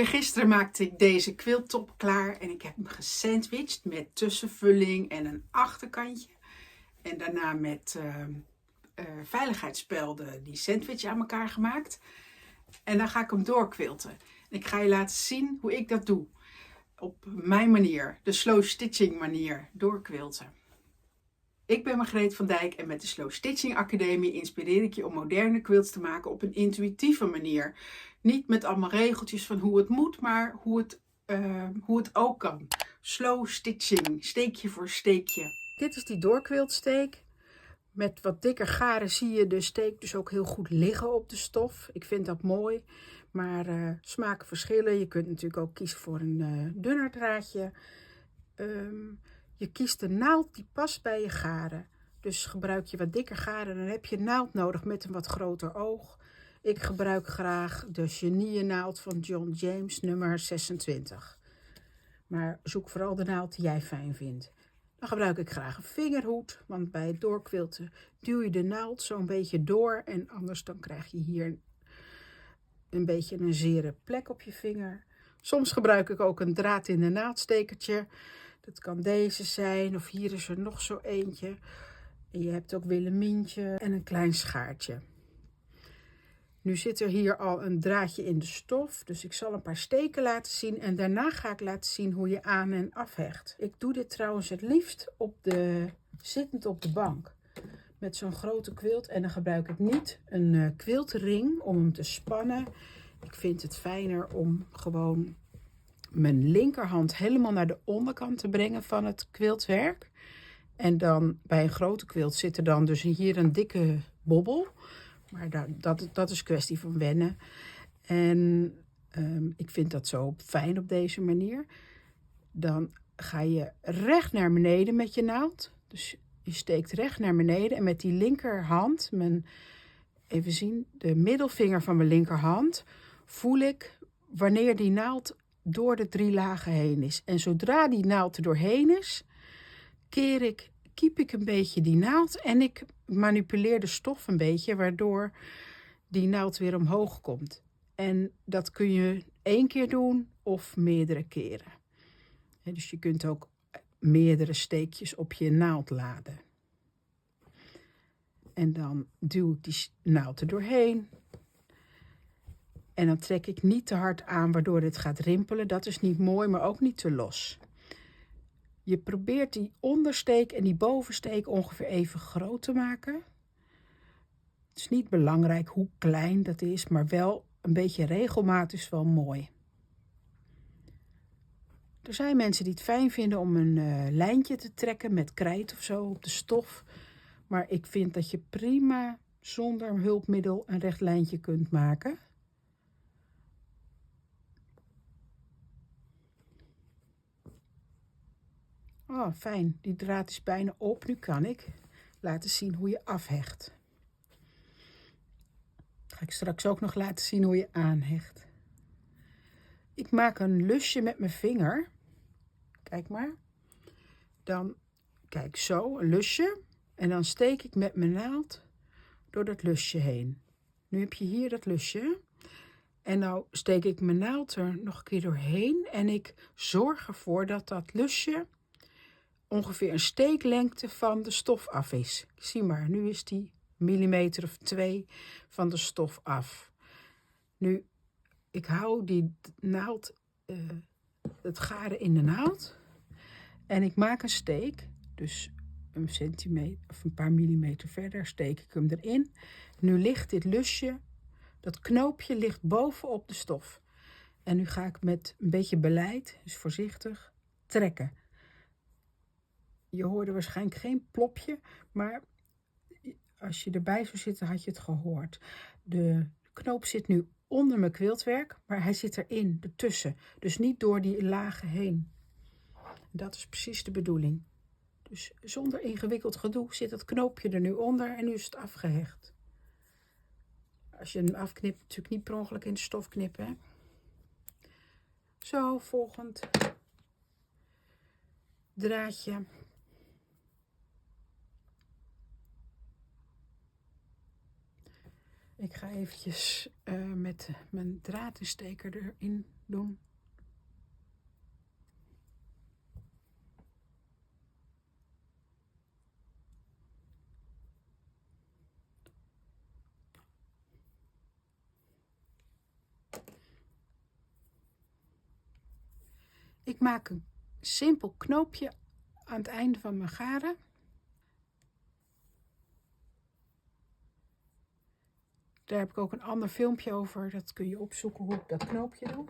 Gisteren maakte ik deze quilttop klaar en ik heb hem gesandwiched met tussenvulling en een achterkantje. En daarna met veiligheidsspelden die sandwich aan elkaar gemaakt. En dan ga ik hem doorquilten. Ik ga je laten zien hoe ik dat doe. Op mijn manier, de slow stitching manier, doorquilten. Ik ben Margreet van Dijk en met de Slow Stitching Academie inspireer ik je om moderne quilts te maken op een intuïtieve manier. Niet met allemaal regeltjes van hoe het moet, maar hoe het ook kan. Slow stitching, steekje voor steekje. Dit is die doorquiltsteek. Met wat dikker garen zie je de steek dus ook heel goed liggen op de stof. Ik vind dat mooi, maar smaken verschillen. Je kunt natuurlijk ook kiezen voor een dunner draadje. Je kiest de naald die past bij je garen. Dus gebruik je wat dikker garen, dan heb je naald nodig met een wat groter oog. Ik gebruik graag de genieënnaald van John James, nummer 26. Maar zoek vooral de naald die jij fijn vindt. Dan gebruik ik graag een vingerhoed, want bij het doorquilten duw je de naald zo'n beetje door. En anders dan krijg je hier een beetje een zere plek op je vinger. Soms gebruik ik ook een draad in de naaldstekertje. Dat kan deze zijn, of hier is er nog zo eentje. En je hebt ook Willemientje en een klein schaartje. Nu zit er hier al een draadje in de stof, dus ik zal een paar steken laten zien. En daarna ga ik laten zien hoe je aan en afhecht. Ik doe dit trouwens het liefst zittend op de bank. Met zo'n grote quilt. En dan gebruik ik niet een quiltring om hem te spannen. Ik vind het fijner om gewoon mijn linkerhand helemaal naar de onderkant te brengen van het quiltwerk. En dan bij een grote quilt zit er dan dus hier een dikke bobbel. Maar dat is kwestie van wennen. En ik vind dat zo fijn op deze manier. Dan ga je recht naar beneden met je naald. Dus je steekt recht naar beneden. En met die linkerhand, even zien, de middelvinger van mijn linkerhand, voel ik wanneer die naald door de 3 lagen heen is. En zodra die naald er doorheen is, kiep ik een beetje die naald en ik manipuleer de stof een beetje, waardoor die naald weer omhoog komt. En dat kun je 1 keer doen of meerdere keren. Dus je kunt ook meerdere steekjes op je naald laden. En dan duw ik die naald er doorheen. En dan trek ik niet te hard aan, waardoor het gaat rimpelen. Dat is niet mooi, maar ook niet te los. Je probeert die ondersteek en die bovensteek ongeveer even groot te maken. Het is niet belangrijk hoe klein dat is, maar wel een beetje regelmaat is wel mooi. Er zijn mensen die het fijn vinden om een lijntje te trekken met krijt of zo op de stof. Maar ik vind dat je prima zonder hulpmiddel een recht lijntje kunt maken. Oh, fijn. Die draad is bijna op. Nu kan ik laten zien hoe je afhecht. Ga ik straks ook nog laten zien hoe je aanhecht. Ik maak een lusje met mijn vinger. Kijk maar. Dan, kijk zo, een lusje. En dan steek ik met mijn naald door dat lusje heen. Nu heb je hier dat lusje. En nou steek ik mijn naald er nog een keer doorheen. En ik zorg ervoor dat dat lusje ongeveer een steeklengte van de stof af is. Zie maar, nu is die millimeter of 2 van de stof af. Nu, ik hou die naald, het garen in de naald. En ik maak een steek, dus een centimeter of een paar millimeter verder steek ik hem erin. Nu ligt dit lusje, dat knoopje ligt bovenop de stof. En nu ga ik met een beetje beleid, dus voorzichtig, trekken. Je hoorde waarschijnlijk geen plopje, maar als je erbij zou zitten had je het gehoord. De knoop zit nu onder mijn quiltwerk, maar hij zit erin, ertussen. Dus niet door die lagen heen. Dat is precies de bedoeling. Dus zonder ingewikkeld gedoe zit het knoopje er nu onder en nu is het afgehecht. Als je hem afknipt, natuurlijk niet per ongeluk in de stof knippen. Hè? Zo, volgend draadje. Ik ga eventjes met mijn dradensteker erin doen. Ik maak een simpel knoopje aan het einde van mijn garen. Daar heb ik ook een ander filmpje over. Dat kun je opzoeken hoe ik dat knoopje doe.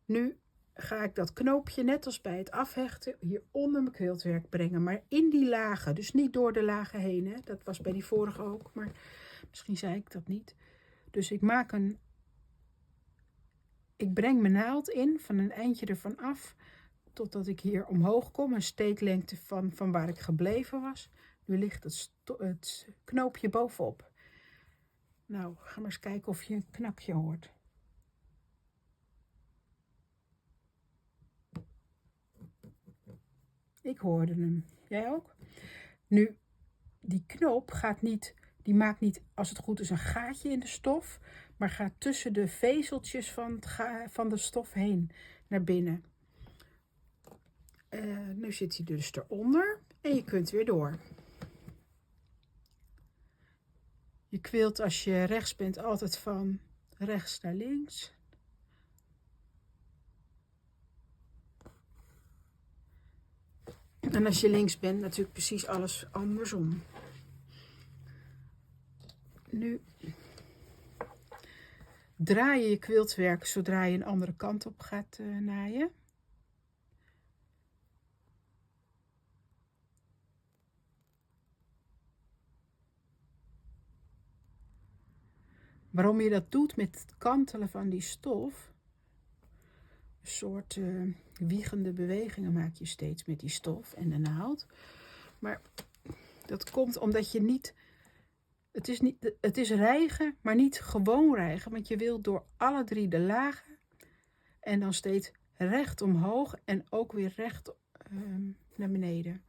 Nu ga ik dat knoopje, net als bij het afhechten, hier onder mijn quiltwerk brengen. Maar in die lagen, dus niet door de lagen heen. Hè. Dat was bij die vorige ook, maar misschien zei ik dat niet. Dus ik breng mijn naald in, van een eindje ervan af, totdat ik hier omhoog kom. Een steeklengte van waar ik gebleven was. Nu ligt het knoopje bovenop. Nou, ga maar eens kijken of je een knakje hoort. Ik hoorde hem. Jij ook? Nu, die knoop maakt niet, als het goed is, een gaatje in de stof, maar gaat tussen de vezeltjes van de stof heen naar binnen. Nu zit hij dus eronder en je kunt weer door. Je kwilt als je rechts bent altijd van rechts naar links. En als je links bent, natuurlijk precies alles andersom. Nu draai je quiltwerk zodra je een andere kant op gaat naaien. Waarom je dat doet met het kantelen van die stof, een soort wiegende bewegingen maak je steeds met die stof en de naald. Maar dat komt omdat je niet, het is rijgen, maar niet gewoon rijgen, want je wilt door alle 3 de lagen en dan steeds recht omhoog en ook weer recht naar beneden.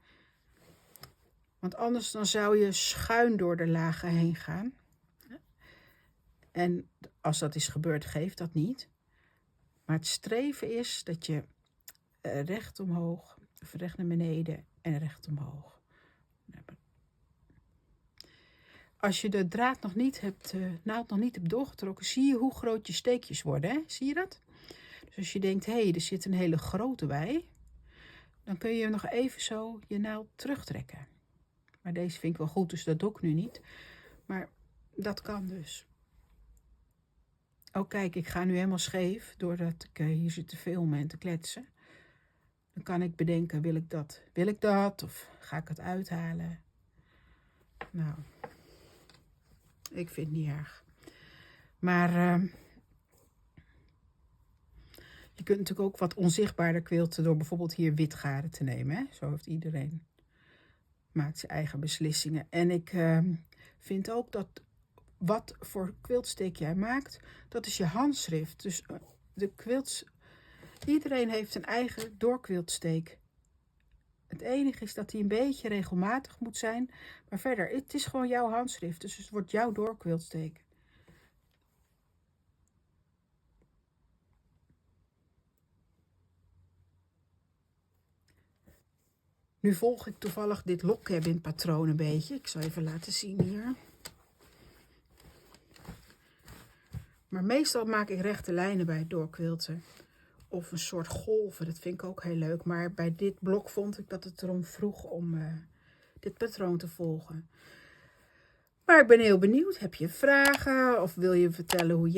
Want anders dan zou je schuin door de lagen heen gaan. En als dat is gebeurd, geeft dat niet. Maar het streven is dat je recht omhoog, of recht naar beneden en recht omhoog. Als je de draad nog niet hebt, naald nog niet hebt doorgetrokken, zie je hoe groot je steekjes worden. Hè? Zie je dat? Dus als je denkt, hé, er zit een hele grote bij, dan kun je nog even zo je naald terugtrekken. Maar deze vind ik wel goed, dus dat doe ik nu niet. Maar dat kan dus. Oh kijk, ik ga nu helemaal scheef, doordat ik hier zit te filmen en te kletsen. Dan kan ik bedenken, wil ik dat? Of ga ik het uithalen? Nou, ik vind het niet erg. Maar je kunt natuurlijk ook wat onzichtbaarder quilten door bijvoorbeeld hier wit garen te nemen. Hè? Zo heeft iedereen, maakt zijn eigen beslissingen. En ik vind ook dat wat voor quiltsteek jij maakt, dat is je handschrift. Dus de quilts, iedereen heeft een eigen doorquiltsteek. Het enige is dat die een beetje regelmatig moet zijn. Maar verder, het is gewoon jouw handschrift. Dus het wordt jouw doorquiltsteek. Nu volg ik toevallig dit lokcabin patroon een beetje. Ik zal even laten zien hier. Maar meestal maak ik rechte lijnen bij het doorquilten. Of een soort golven, dat vind ik ook heel leuk. Maar bij dit blok vond ik dat het erom vroeg om dit patroon te volgen. Maar ik ben heel benieuwd. Heb je vragen of wil je vertellen hoe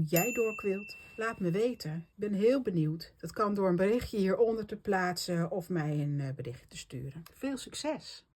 jij doorquilt? Laat me weten. Ik ben heel benieuwd. Dat kan door een berichtje hieronder te plaatsen of mij een berichtje te sturen. Veel succes!